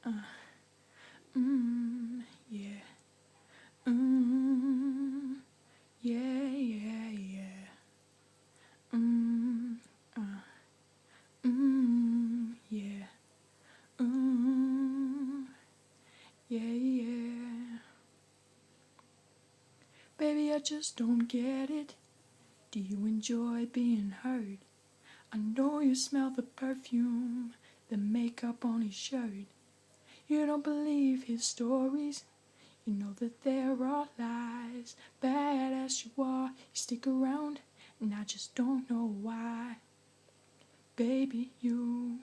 Yeah. Mm, yeah, yeah, yeah. Mm, uh, yeah. Yeah, yeah. Baby, I just don't get it. Do you enjoy being hurt? I know you smell the perfume, the makeup on his shirt. You don't believe his stories. You know that there are lies. Bad as you are, you stick around, and I just don't know why. Baby, you,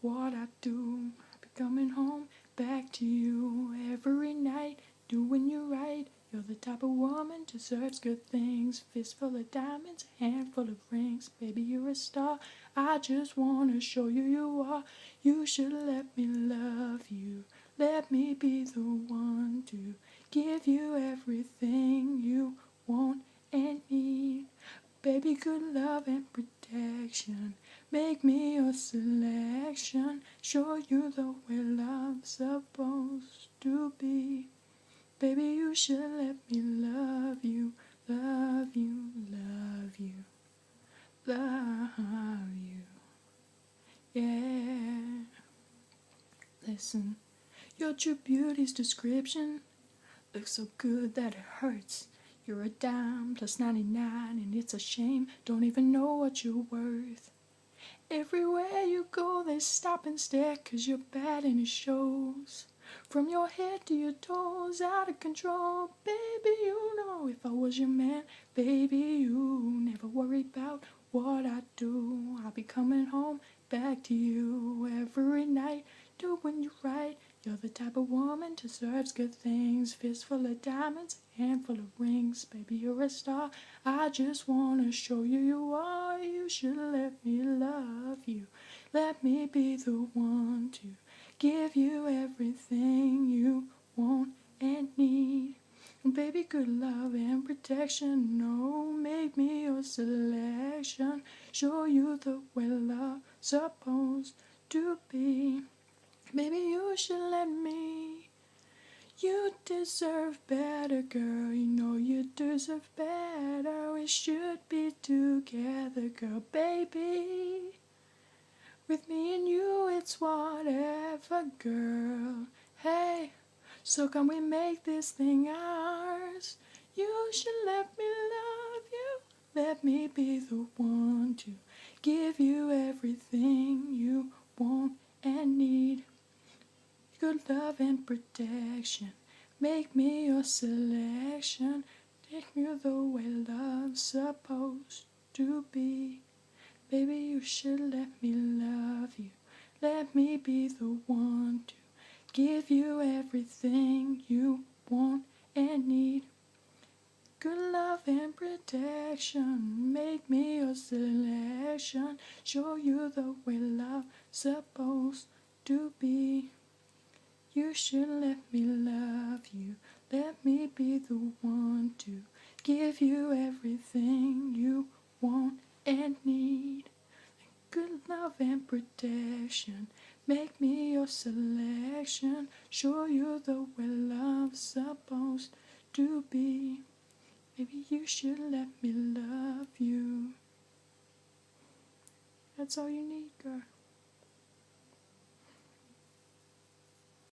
what I do, I be coming home back to you every night, doing you right. You're the type of woman deserves good things. Fistful of diamonds, handful of rings. Baby, you're a star. I just wanna show you you are. You should let me love you. Let me be the one to give you everything you want and need. Baby, good love and protection. Make me your selection. Show you the way love's supposed to be. Baby, you should let me love you, love you, love you, love you. Yeah. Listen, your true beauty's description looks so good that it hurts. You're a dime plus 99 and it's a shame. Don't even know what you're worth. Everywhere you go they stop and stare 'cause you're bad and it shows. From your head to your toes, out of control. Baby, you know if I was your man, baby, you never worry about what I do. I'll be coming home back to you every night, doing you right. You're the type of woman deserves good things. Fistful of diamonds, handful of rings. Baby, you're a star. I just wanna show you you are. You should let me love you. Let me be the one to give you everything you want and need. And baby, good love and protection. No, make me your selection. Show you the way love's supposed to be. Baby, you should let me. You deserve better, girl. You know you deserve better. We should be together, girl, baby. With me and you, it's whatever, girl. Hey, so can we make this thing ours? You should let me love you. Let me be the one to give you everything you want and need. Good love and protection. Make me your selection. Take me the way love's supposed to be. Baby, you should let me love you. Let me be the one to give you everything you want and need. Good love and protection. Make me your selection. Show you the way love's supposed to be. You should let me love you. Let me be the one to give you everything you want and need. Good love and protection. Make me your selection. Show you the way love's supposed to be. Maybe you should let me love you. That's all you need, girl.